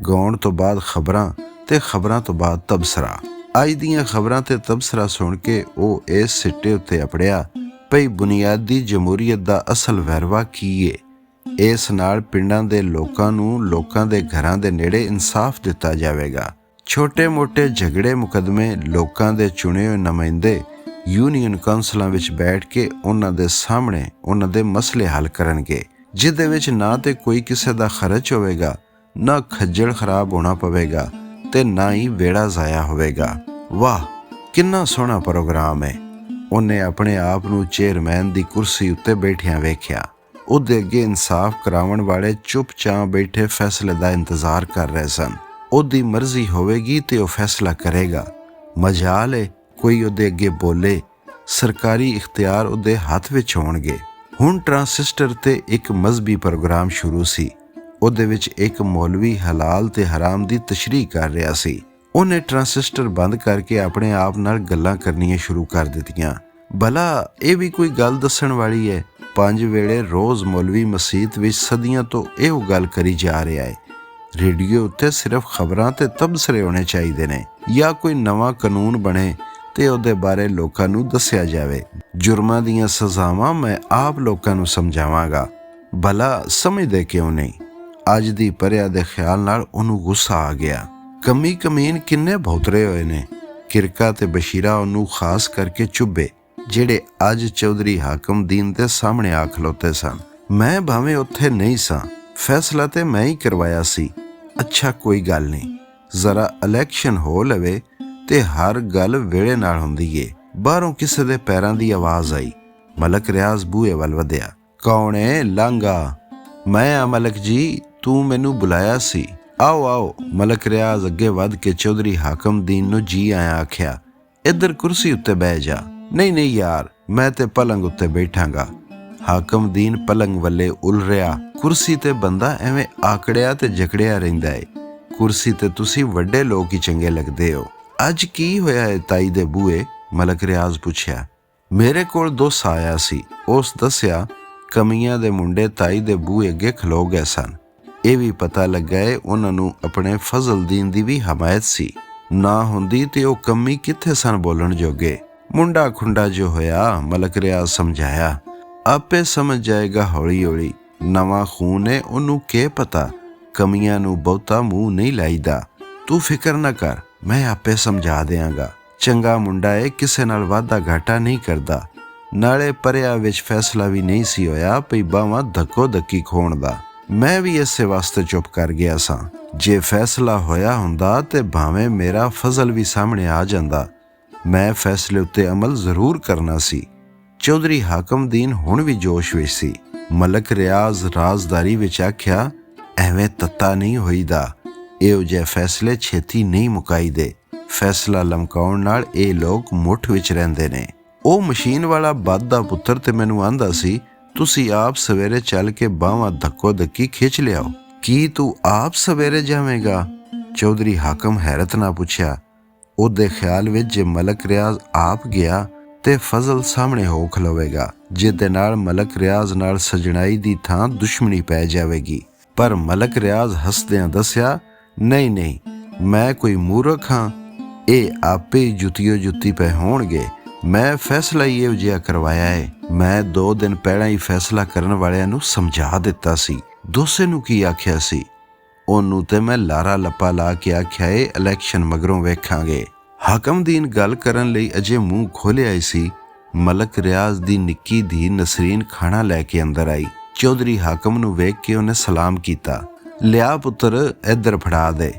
ਗਾਉਣ ਤੋਂ ਬਾਅਦ ਖਬਰਾਂ ਤੇ ਖਬਰਾਂ ਤੋਂ ਬਾਅਦ ਤਬਸਰਾ। ਅੱਜ ਦੀਆਂ ਖਬਰਾਂ ਤੇ ਤਬਸਰਾ ਸੁਣ ਕੇ ਉਹ ਇਸ ਸਿੱਟੇ ਉੱਤੇ ਅਪੜਿਆ, ਭਈ ਬੁਨਿਆਦੀ ਜਮਹੂਰੀਅਤ ਦਾ ਅਸਲ ਵੈਰਵਾ ਕੀ ਏ। ਇਸ ਨਾਲ ਪਿੰਡਾਂ ਦੇ ਲੋਕਾਂ ਨੂੰ ਲੋਕਾਂ ਦੇ ਘਰਾਂ ਦੇ ਨੇੜੇ ਇਨਸਾਫ ਦਿੱਤਾ ਜਾਵੇਗਾ। ਛੋਟੇ-ਮੋਟੇ ਝਗੜੇ ਮੁਕੱਦਮੇ ਲੋਕਾਂ ਦੇ ਚੁਣੇ ਹੋਏ ਨੁਮਾਇੰਦੇ ਯੂਨੀਅਨ ਕੌਂਸਲਾਂ ਵਿੱਚ ਬੈਠ ਕੇ ਉਹਨਾਂ ਦੇ ਸਾਹਮਣੇ ਉਹਨਾਂ ਦੇ ਮਸਲੇ ਹੱਲ ਕਰਨਗੇ, ਜਿਹਦੇ ਵਿੱਚ ਨਾ ਤੇ ਕੋਈ ਕਿਸੇ ਦਾ ਖਰਚ ਹੋਵੇਗਾ, ਨਾ ਖੱਜਲ ਖਰਾਬ ਹੋਣਾ ਪਵੇਗਾ ਤੇ ਨਾ ਹੀ ਵੇੜਾ ਜ਼ਾਇਆ ਹੋਵੇਗਾ। ਵਾਹ, ਕਿੰਨਾ ਸੋਹਣਾ ਪ੍ਰੋਗਰਾਮ ਹੈ। ਉਹਨੇ ਆਪਣੇ ਆਪ ਨੂੰ ਚੇਅਰਮੈਨ ਦੀ ਕੁਰਸੀ ਉੱਤੇ ਬੈਠਿਆਂ ਵੇਖਿਆ। ਉਹਦੇ ਅੱਗੇ ਇਨਸਾਫ ਕਰਾਉਣ ਵਾਲੇ ਚੁੱਪ-ਚਾਪ ਬੈਠੇ ਫੈਸਲੇ ਦਾ ਇੰਤਜ਼ਾਰ ਕਰ ਰਹੇ ਸਨ। ਉਹਦੀ ਮਰਜ਼ੀ ਹੋਵੇਗੀ ਤੇ ਉਹ ਫੈਸਲਾ ਕਰੇਗਾ। ਮਜਾਲ ਏ ਕੋਈ ਉਹਦੇ ਅੱਗੇ ਬੋਲੇ। ਸਰਕਾਰੀ ਇਖਤਿਆਰ ਉਹਦੇ ਹੱਥ ਵਿੱਚ ਹੋਣਗੇ। ਹੁਣ ਟਰਾਂਸਿਸਟਰ ਤੇ ਇੱਕ ਮਜ਼ਹਬੀ ਪ੍ਰੋਗਰਾਮ ਸ਼ੁਰੂ ਸੀ। ਉਹਦੇ ਵਿੱਚ ਇੱਕ ਮੌਲਵੀ ਹਲਾਲ ਤੇ ਹਰਾਮ ਦੀ ਤਸ਼ਰੀਹ ਕਰ ਰਿਹਾ ਸੀ। ਉਹਨੇ ਟਰਾਂਸਿਸਟਰ ਬੰਦ ਕਰਕੇ ਆਪਣੇ ਆਪ ਨਾਲ ਗੱਲਾਂ ਕਰਨੀਆਂ ਸ਼ੁਰੂ ਕਰ ਦਿੱਤੀਆਂ। ਭਲਾ ਇਹ ਵੀ ਕੋਈ ਗੱਲ ਦੱਸਣ ਵਾਲੀ ਹੈ। 5 ਵੇਲੇ ਰੋਜ਼ ਮੌਲਵੀ ਮਸੀਤ ਵਿੱਚ ਸਦੀਆਂ ਤੋਂ ਇਹੋ ਗੱਲ ਕਰੀ ਜਾ ਰਿਹਾ ਹੈ। ਰੇਡੀਓ ਉੱਤੇ ਸਿਰਫ ਖਬਰਾਂ ਤੇ ਤਬਸਰੇ ਹੋਣੇ ਚਾਹੀਦੇ ਨੇ, ਜਾਂ ਕੋਈ ਨਵਾਂ ਕਾਨੂੰਨ ਬਣੇ ਤੇ ਉਹਦੇ ਬਾਰੇ ਲੋਕਾਂ ਨੂੰ ਦੱਸਿਆ ਜਾਵੇ। ਜੁਰਮਾਂ ਦੀਆਂ ਸਜ਼ਾਵਾਂ ਮੈਂ ਆਪ ਲੋਕਾਂ ਨੂੰ ਸਮਝਾਵਾਂਗਾ। ਭਲਾ ਸਮਝਦੇ ਕਿਉਂ ਨਹੀਂ? ਅੱਜ ਦੀ ਪਰਿਆ ਦੇ ਖਿਆਲ ਨਾਲ ਉਹਨੂੰ ਗੁੱਸਾ ਆ ਗਿਆ। ਕਮੀ ਕਮੀਨ ਕਿੰਨੇ ਭੌਤਰੇ ਹੋਏ ਨੇ। ਕਿਰਕਾ ਤੇ ਬਸ਼ੀਰਾ ਉਹਨੂੰ ਖਾਸ ਕਰਕੇ ਚੁੱਭੇ, ਜਿਹੜੇ ਅੱਜ ਚੌਧਰੀ ਹਾਕਮ ਦੀਨ ਦੇ ਸਾਹਮਣੇ ਆ ਖਲੋਤੇ ਸਨ। ਮੈਂ ਭਾਵੇਂ ਉੱਥੇ ਨਹੀਂ ਸਾਂ, ਫੈਸਲਾ ਤੇ ਮੈਂ ਹੀ ਕਰਵਾਇਆ ਸੀ। ਅੱਛਾ, ਕੋਈ ਗੱਲ ਨਹੀਂ, ਜ਼ਰਾ ਇਲੈਕਸ਼ਨ ਹੋ ਲਵੇ ਤੇ ਹਰ ਗੱਲ ਵੇਲੇ ਨਾਲ ਹੁੰਦੀ ਏ। ਬਾਹਰੋਂ ਕਿਸੇ ਦੇ ਪੈਰਾਂ ਦੀ ਆਵਾਜ਼ ਆਈ। ਮਲਕ ਰਿਆਜ਼ ਬੂਹੇ ਵੱਲ ਵਧਿਆ। ਕੌਣ ਏ? ਲਾਂਘਾ। ਮੈਂ ਆ ਮਲਕ ਜੀ, ਤੂੰ ਮੈਨੂੰ ਬੁਲਾਇਆ ਸੀ। ਆਓ ਆਓ। ਮਲਕ ਰਿਆਜ਼ ਅੱਗੇ ਵੱਧ ਕੇ ਚੌਧਰੀ ਹਾਕਮ ਦੀਨ ਨੂੰ ਜੀ ਆਇਆ ਆਖਿਆ। ਇੱਧਰ ਕੁਰਸੀ ਉੱਤੇ ਬਹਿ ਜਾ। ਨਹੀਂ ਯਾਰ, ਮੈਂ ਤੇ ਪਲੰਗ ਉੱਤੇ ਬੈਠਾਂਗਾ। ਹਾਕਮ ਦੀਨ ਪਲੰਗ ਵੱਲੇ ਉਲ ਰਿਹਾ। ਕੁਰਸੀ ਤੇ ਬੰਦਾ ਐਵੇਂ ਆਕੜਿਆ ਤੇ ਜਕੜਿਆ ਰਹਿੰਦਾ ਏ। ਕੁਰਸੀ ਤੇ ਤੁਸੀਂ ਵੱਡੇ ਲੋਕ ਹੀ ਚੰਗੇ ਲੱਗਦੇ ਹੋ। ਅੱਜ ਕੀ ਹੋਇਆ ਏ ਤਾਈ ਦੇ ਬੂਏ? ਮਲਕ ਰਿਆਜ਼ ਪੁੱਛਿਆ। ਮੇਰੇ ਕੋਲ ਦੋਸਤ ਆਇਆ ਸੀ। ਉਸ ਦੱਸਿਆ ਕਮੀਆਂ ਦੇ ਮੁੰਡੇ ਤਾਈ ਦੇ ਬੂਹੇ ਅੱਗੇ ਖਲੋ ਗਏ ਸਨ। ਇਹ ਵੀ ਪਤਾ ਲੱਗਾ ਏ ਉਹਨਾਂ ਨੂੰ ਆਪਣੇ ਫਜ਼ਲਦੀਨ ਦੀ ਵੀ ਹਮਾਇਤ ਸੀ। ਨਾ ਹੁੰਦੀ ਤੇ ਉਹ ਕਮੀ ਕਿੱਥੇ ਸਨ ਬੋਲਣ ਜੋਗੇ। ਮੁੰਡਾ ਖੁੰਡਾ ਜੋ ਹੋਇਆ, ਮਲਕ ਰਿਆਜ਼ ਸਮਝਾਇਆ, ਆਪੇ ਸਮਝ ਜਾਏਗਾ ਹੌਲੀ ਹੌਲੀ। ਨਵਾਂ ਖੂਨ ਏ, ਉਹਨੂੰ ਕੀ ਪਤਾ। ਕਮੀਆਂ ਨੂੰ ਬਹੁਤਾ ਮੂੰਹ ਨਹੀਂ ਲਾਈਦਾ। ਤੂੰ ਫਿਕਰ ਨਾ ਕਰ, ਮੈਂ ਆਪੇ ਸਮਝਾ ਦਿਆਂਗਾ। ਚੰਗਾ ਮੁੰਡਾ ਏ, ਕਿਸੇ ਨਾਲ ਵਾਧਾ ਘਾਟਾ ਨਹੀਂ ਕਰਦਾ। ਨਾਲੇ ਪਰਿਆ ਵਿੱਚ ਫੈਸਲਾ ਵੀ ਨਹੀਂ ਸੀ ਹੋਇਆ ਪਈ ਬਾਵਾਂ ਧੱਕੋ ਧੱਕੀ ਖੋਣ ਦਾ। ਮੈਂ ਵੀ ਇਸੇ ਵਾਸਤੇ ਚੁੱਪ ਕਰ ਗਿਆ ਸਾਂ। ਜੇ ਫੈਸਲਾ ਹੋਇਆ ਹੁੰਦਾ ਤੇ ਭਾਵੇਂ ਮੇਰਾ ਫਜ਼ਲ ਵੀ ਸਾਹਮਣੇ ਆ ਜਾਂਦਾ। ਮੈਂ ਫੈਸਲੇ ਉੱਤੇ ਅਮਲ ਜ਼ਰੂਰ ਕਰਨਾ ਸੀ। ਚੌਧਰੀ ਹਾਕਮ ਦੀਨ ਹੁਣ ਵੀ ਜੋਸ਼ ਵਿੱਚ ਸੀ। ਮਲਕ ਰਿਆਜ਼ ਰਾਜ਼ਦਾਰੀ ਵਿੱਚ ਆਖਿਆ, ਐਵੇਂ ਤੱਤਾ ਨਹੀਂ ਹੋਈਦਾ। ਇਹੋ ਜਿਹੇ ਫੈਸਲੇ ਛੇਤੀ ਨਹੀਂ ਮੁਕਾਈਦੇ। ਫੈਸਲਾ ਲਮਕਾਉਣ ਨਾਲ ਇਹ ਲੋਕ ਮੁੱਠ ਵਿੱਚ ਰਹਿੰਦੇ ਨੇ। ਉਹ ਮਸ਼ੀਨ ਵਾਲਾ ਬੱਦ ਦਾ ਪੁੱਤਰ ਤੇ ਮੈਨੂੰ ਆਂਦਾ ਸੀ, ਤੁਸੀਂ ਆਪ ਸਵੇਰੇ ਚੱਲ ਕੇ ਬਾਹਾਂ ਧੱਕੋ ਧੱਕੀ ਖਿੱਚ ਲਿਆਓ। ਕੀ ਤੂੰ ਆਪ ਸਵੇਰੇ ਜਾਵੇਂਗਾ? ਚੌਧਰੀ ਹਾਕਮ ਹੈਰਤ ਨਾਲ ਪੁੱਛਿਆ। ਉਹਦੇ ਖਿਆਲ ਵਿੱਚ ਜੇ ਮਲਕ ਰਿਆਜ਼ ਆਪ ਗਿਆ ਤੇ ਫਜ਼ਲ ਸਾਹਮਣੇ ਹੋ ਖਲੋਵੇਗਾ, ਜਿਹਦੇ ਨਾਲ ਮਲਕ ਰਿਆਜ਼ ਨਾਲ ਸਜਣਾਈ ਦੀ ਥਾਂ ਦੁਸ਼ਮਣੀ ਪੈ ਜਾਵੇਗੀ। ਪਰ ਮਲਕ ਰਿਆਜ਼ ਹੱਸਦਿਆਂ ਦੱਸਿਆ, ਨਹੀਂ, ਮੈਂ ਕੋਈ ਮੂਰਖ ਹਾਂ, ਇਹ ਆਪੇ ਜੁੱਤੀਓ ਜੁੱਤੀ ਪਏ ਹੋਣਗੇ। ਮੈਂ ਫੈਸਲਾ ਹੀ ਇਹੋ ਜਿਹਾ ਕਰਵਾਇਆ ਹੈ। ਮੈਂ 2 ਦਿਨ ਪਹਿਲਾਂ ਹੀ ਫੈਸਲਾ ਕਰਨ ਵਾਲਿਆਂ ਨੂੰ ਸਮਝਾ ਦਿੱਤਾ ਸੀ। ਦੋਸੇ ਨੂੰ ਕੀ ਆਖਿਆ ਸੀ? ਉਹਨੂੰ ਤੇ ਮੈਂ ਲਾਰਾ ਲੱਪਾ ਲਾ ਕੇ ਆਖਿਆ ਏ, ਇਲੈਕਸ਼ਨ ਮਗਰੋਂ ਵੇਖਾਂਗੇ। ਹਾਕਮਦੀਨ ਗੱਲ ਕਰਨ ਲਈ ਅਜੇ ਮੂੰਹ ਖੋਲ੍ਹਿਆ ਹੀ ਸੀ, ਮਲਕ ਰਿਆਜ਼ ਦੀ ਨਿੱਕੀ ਧੀ ਨਸਰੀਨ ਖਾਣਾ ਲੈ ਕੇ ਅੰਦਰ ਆਈ। ਚੌਧਰੀ ਹਾਕਮ ਨੂੰ ਵੇਖ ਕੇ ਉਹਨੇ ਸਲਾਮ ਕੀਤਾ। ਲਿਆ ਪੁੱਤਰ, ਇੱਧਰ ਫੜਾ ਦੇ।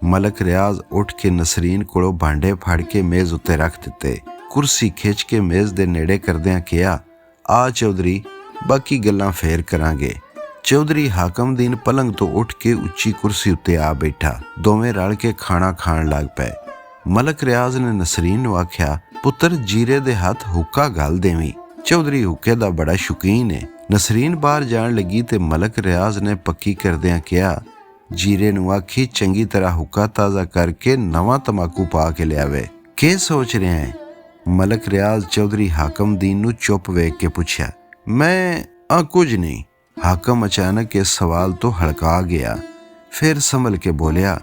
ਮਲਕ ਰਿਆਜ਼ ਉੱਠ ਕੇ ਨਸਰੀਨ ਕੋਲੋਂ ਭਾਂਡੇ ਫੜ ਕੇ ਮੇਜ਼ ਉੱਤੇ ਰੱਖ ਦਿੱਤੇ। ਕੁਰਸੀ ਖਿੱਚ ਕੇ ਮੇਜ਼ ਦੇ ਨੇੜੇ ਕਰਦਿਆਂ ਕਿਹਾ, ਆ ਚੌਧਰੀ, ਬਾਕੀ ਗੱਲਾਂ ਫੇਰ ਕਰਾਂਗੇ। ਚੌਧਰੀ ਹਾਕਮਦੀਨ ਪਲੰਗ ਤੋਂ ਉੱਠ ਕੇ ਉੱਚੀ ਕੁਰਸੀ ਉੱਤੇ ਆ ਬੈਠਾ। ਦੋਵੇਂ ਰਲ ਕੇ ਖਾਣਾ ਖਾਣ ਲੱਗ ਪਏ। ਮਲਕ ਰਿਆਜ਼ ਨੇ ਨਸਰੀਨ ਨੂੰ ਆਖਿਆ, ਪੁੱਤਰ ਜੀਰੇ ਦੇ ਹੱਥ ਹੁੱਕਾ ਗਲ ਦੇਵੀਂ। ਚੌਧਰੀ ਹੁੱਕੇ ਦਾ ਬੜਾ ਸ਼ੌਕੀਨ ਹੈ। ਨਸਰੀਨ ਬਾਹਰ ਜਾਣ ਲੱਗੀ ਤੇ ਮਲਕ ਰਿਆਜ਼ ਨੇ ਪੱਕੀ ਕਰਦਿਆਂ ਕਿਹਾ, ਜੀਰੇ ਨੂੰ ਆਖੀ ਚੰਗੀ ਤਰ੍ਹਾਂ ਹੁੱਕਾ ਤਾਜ਼ਾ ਕਰਕੇ ਨਵਾਂ ਤਮਾਕੂ ਪਾ ਕੇ ਲਿਆਵੇ। ਕੀ ਸੋਚ ਰਿਹਾ ਹੈ? ਮਲਕ ਰਿਆਜ਼ ਚੌਧਰੀ ਹਾਕਮਦੀਨ ਨੂੰ ਚੁੱਪ ਵੇਖ ਕੇ ਪੁੱਛਿਆ। ਮੈਂ ਕੁਝ ਨਹੀਂ। ਹਾਕਮ ਅਚਾਨਕ ਇਸ ਸਵਾਲ ਤੋਂ ਹਲਕਾ ਗਿਆ। ਫਿਰ ਸੰਭਲ ਕੇ ਬੋਲਿਆ,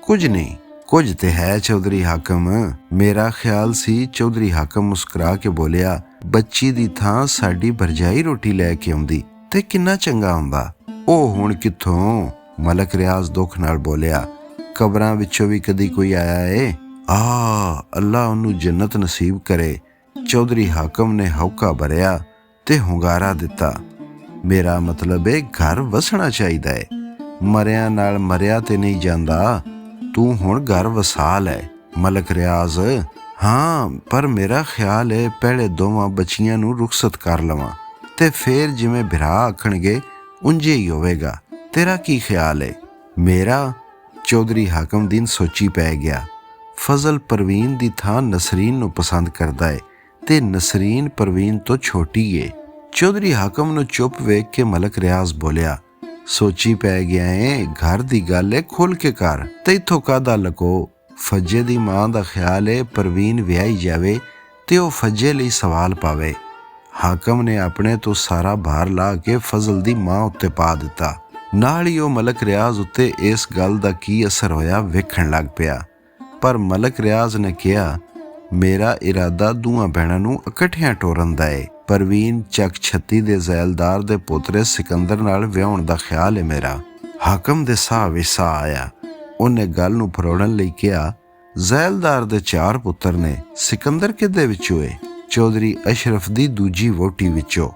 ਕੁਝ ਨਹੀਂ। ਕੁਝ ਤੇ ਹੈ ਚੌਧਰੀ ਹਾਕਮ, ਮੇਰਾ ਖਿਆਲ ਸੀ। ਚੌਧਰੀ ਹਾਕਮ ਮੁਸਕਰਾ ਕੇ ਬੋਲਿਆ, ਬੱਚੀ ਦੀ ਥਾਂ ਸਾਡੀ ਭਰਜਾਈ ਰੋਟੀ ਲੈ ਕੇ ਆਉਂਦੀ ਤੇ ਕਿੰਨਾ ਚੰਗਾ ਹੁੰਦਾ। ਉਹ ਹੁਣ ਕਿੱਥੋਂ? ਮਲਕ ਰਿਆਜ਼ ਦੁੱਖ ਨਾਲ ਬੋਲਿਆ, ਕਬਰਾਂ ਵਿੱਚੋਂ ਵੀ ਕਦੀ ਕੋਈ ਆਇਆ ਏ? ਅੱਲਾ ਉਹਨੂੰ ਜੰਨਤ ਨਸੀਬ ਕਰੇ। ਚੌਧਰੀ ਹਾਕਮ ਨੇ ਹੌਕਾ ਭਰਿਆ ਤੇ ਹੁੰਗਾਰਾ ਦਿੱਤਾ। ਮੇਰਾ ਮਤਲਬ ਏ ਘਰ ਵਸਣਾ ਚਾਹੀਦਾ ਏ, ਮਰਿਆਂ ਨਾਲ ਮਰਿਆ ਤੇ ਨਹੀਂ ਜਾਂਦਾ। ਤੂੰ ਹੁਣ ਘਰ ਵਸਾ ਲੈ। ਮਲਕ ਰਿਆਜ਼, ਹਾਂ, ਪਰ ਮੇਰਾ ਖਿਆਲ ਏ ਪਹਿਲੇ ਦੋਵਾਂ ਬੱਚੀਆਂ ਨੂੰ ਰੁਖਸਤ ਕਰ ਲਵਾਂ ਤੇ ਫੇਰ ਜਿਵੇਂ ਭਰਾ ਆਖਣਗੇ ਉਂਝੇ ਹੀ ਹੋਵੇਗਾ। ਤੇਰਾ ਕੀ ਖਿਆਲ ਏ? ਮੇਰਾ? ਚੌਧਰੀ ਹਾਕਮਦੀਨ ਸੋਚੀ ਪੈ ਗਿਆ। ਫਜ਼ਲ ਪਰਵੀਨ ਦੀ ਥਾਂ ਨਸਰੀਨ ਨੂੰ ਪਸੰਦ ਕਰਦਾ ਏ ਤੇ ਨਸਰੀਨ ਪਰਵੀਨ ਤੋਂ ਛੋਟੀ ਏ। ਚੌਧਰੀ ਹਾਕਮ ਨੂੰ ਚੁੱਪ ਵੇਖ ਕੇ ਮਲਕ ਰਿਆਜ਼ ਬੋਲਿਆ, ਸੋਚੀ ਪੈ ਗਿਆ ਏ, ਘਰ ਦੀ ਗੱਲ ਏ, ਖੁੱਲ ਕੇ ਕਰ। ਤੇ ਇੱਥੋਂ ਕਾਹਦਾ ਲਕੋ? ਫੱਜੇ ਦੀ ਮਾਂ ਦਾ ਖਿਆਲ ਏ ਪਰਵੀਨ ਵਿਆਹੀ ਜਾਵੇ ਤੇ ਉਹ ਫੱਜੇ ਲਈ ਸਵਾਲ ਪਾਵੇ। ਹਾਕਮ ਨੇ ਆਪਣੇ ਤੋਂ ਸਾਰਾ ਭਾਰ ਲਾ ਕੇ ਫਜ਼ਲ ਦੀ ਮਾਂ ਉੱਤੇ ਪਾ ਦਿੱਤਾ। ਨਾਲ ਹੀ ਉਹ ਮਲਕ ਰਿਆਜ਼ ਉੱਤੇ ਇਸ ਗੱਲ ਦਾ ਕੀ ਅਸਰ ਹੋਇਆ ਵੇਖਣ ਲੱਗ ਪਿਆ। ਪਰ ਮਲਕ ਰਿਆਜ਼ ਨੇ ਕਿਹਾ, ਮੇਰਾ ਇਰਾਦਾ ਦੋਵਾਂ ਭੈਣਾਂ ਨੂੰ ਇਕੱਠਿਆਂ ਟੋਰਨ ਦਾ ਏ। ਪਰਵੀਨ ਚੱਕ ਛੱਤੀ ਦੇ ਜ਼ੈਲਦਾਰ ਦੇ ਪੁੱਤਰੇ ਸਿਕੰਦਰ ਨਾਲ ਵਿਆਹਣ ਦਾ ਖਿਆਲ ਏ ਮੇਰਾ। ਹਾਕਮ ਦੇ ਸਾਹ ਵਿੱਚ ਸਾਹ ਆਇਆ। ਉਹਨੇ ਗੱਲ ਨੂੰ ਫਰੋੜਨ ਲਈ ਕਿਹਾ, ਜ਼ੈਲਦਾਰ ਦੇ 4 ਪੁੱਤਰ ਨੇ, ਸਿਕੰਦਰ ਕਿਹਦੇ ਵਿੱਚੋਂ ਏ? ਚੌਧਰੀ ਅਸ਼ਰਫ ਦੀ ਦੂਜੀ ਵਹੁਟੀ ਵਿੱਚੋਂ।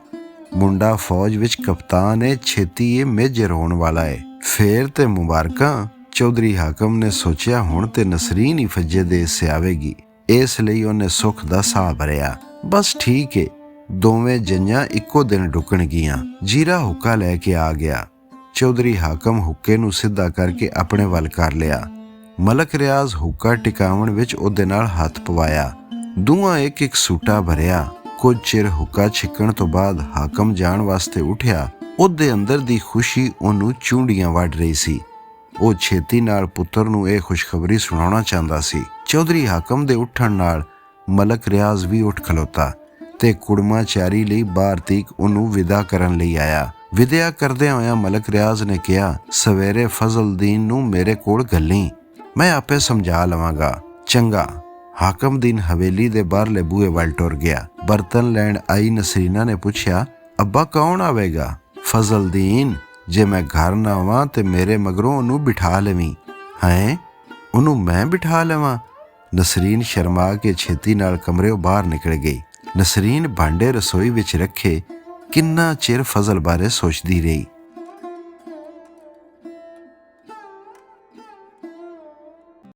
ਮੁੰਡਾ ਫੌਜ ਵਿੱਚ ਕਪਤਾਨ ਏ, ਛੇਤੀ ਇਹ ਮੇਜਰ ਹੋਣ ਵਾਲਾ ਏ। ਫੇਰ ਤੇ ਮੁਬਾਰਕਾਂ। ਚੌਧਰੀ ਹਾਕਮ ਨੇ ਸੋਚਿਆ, ਹੁਣ ਤੇ ਨਸਰੀਨ ਹੀ ਫੱਜੇ ਦੇ ਹਿੱਸੇ ਆਵੇਗੀ। ਇਸ ਲਈ ਉਹਨੇ ਸੁੱਖ ਦਾ ਸਾਹ ਭਰਿਆ। ਬਸ ਠੀਕ ਏ। ਦੋਵੇਂ ਜੰਜਾਂ ਇੱਕੋ ਦਿਨ ਡੁੱਕਣਗੀਆਂ। ਜੀਰਾ ਹੁੱਕਾ ਲੈ ਕੇ ਆ ਗਿਆ। ਚੌਧਰੀ ਹਾਕਮ ਹੁੱਕੇ ਨੂੰ ਸਿੱਧਾ ਕਰਕੇ ਆਪਣੇ ਵੱਲ ਕਰ ਲਿਆ। ਮਲਕ ਰਿਆਜ਼ ਹੁੱਕਾ ਟਿਕਾਉਣ ਵਿੱਚ ਉਹਦੇ ਨਾਲ ਹੱਥ ਪਵਾਇਆ। ਦੋਵਾਂ ਇੱਕ ਇੱਕ ਸੂਟਾ ਭਰਿਆ। ਕੁਝ ਚਿਰ ਹੁੱਕਾ ਛਿੱਕਣ ਤੋਂ ਬਾਅਦ ਹਾਕਮ ਜਾਣ ਵਾਸਤੇ ਉੱਠਿਆ। ਉਹਦੇ ਅੰਦਰ ਦੀ ਖੁਸ਼ੀ ਉਹਨੂੰ ਚੂੰਡੀਆਂ ਵੱਢ ਰਹੀ ਸੀ। ਉਹ ਛੇਤੀ ਨਾਲ ਪੁੱਤਰ ਨੂੰ ਇਹ ਖੁਸ਼ਖਬਰੀ ਸੁਣਾਉਣਾ ਚਾਹੁੰਦਾ ਸੀ। ਚੌਧਰੀ ਹਾਕਮ ਦੇ ਉੱਠਣ ਨਾਲ ਮਲਕ ਰਿਆਜ਼ ਵੀ ਉੱਠ ਖਲੋਤਾ ਤੇ ਕੁੜਮਾ ਚਾਰੀ ਲਈ ਬਾਹਰ ਤੀਕ ਉਹਨੂੰ ਵਿਦਾ ਕਰਨ ਲਈ ਆਇਆ। ਵਿਦਿਆ ਕਰਦਿਆਂ ਹੋਇਆਂ ਮਲਕ ਰਿਆਜ਼ ਨੇ ਕਿਹਾ, ਸਵੇਰੇ ਫਜ਼ਲਦੀਨ ਨੂੰ ਮੇਰੇ ਕੋਲ ਘੱਲੀ, ਮੈਂ ਆਪੇ ਸਮਝਾ ਲਵਾਂਗਾ। ਚੰਗਾ। ਹਾਕਮਦੀਨ ਹਵੇਲੀ ਦੇ ਬਾਹਰਲੇ ਬੂਹੇ ਵੱਲ ਟੁਰ ਗਿਆ। ਬਰਤਨ ਲੈਣ ਆਈ ਨਸਰੀਨਾ ਨੇ ਪੁੱਛਿਆ, ਅੱਬਾ ਕੌਣ ਆਵੇਗਾ? ਫਜ਼ਲਦੀਨ। ਜੇ ਮੈਂ ਘਰ ਨਾ ਆਵਾਂ ਤੇ ਮੇਰੇ ਮਗਰੋਂ ਉਹਨੂੰ ਬਿਠਾ ਲਵੀਂ। ਹੈਂ? ਉਹਨੂੰ ਮੈਂ ਬਿਠਾ ਲਵਾਂ? ਨਸਰੀਨ ਸ਼ਰਮਾ ਕੇ ਛੇਤੀ ਨਾਲ ਕਮਰਿਓਂ ਬਾਹਰ ਨਿਕਲ ਗਈ। ਨਸਰੀਨ ਭਾਂਡੇ ਰਸੋਈ ਵਿੱਚ ਰੱਖੇ ਕਿੰਨਾ ਚਿਰ ਫਜ਼ਲ ਬਾਰੇ ਸੋਚਦੀ ਰਹੀ।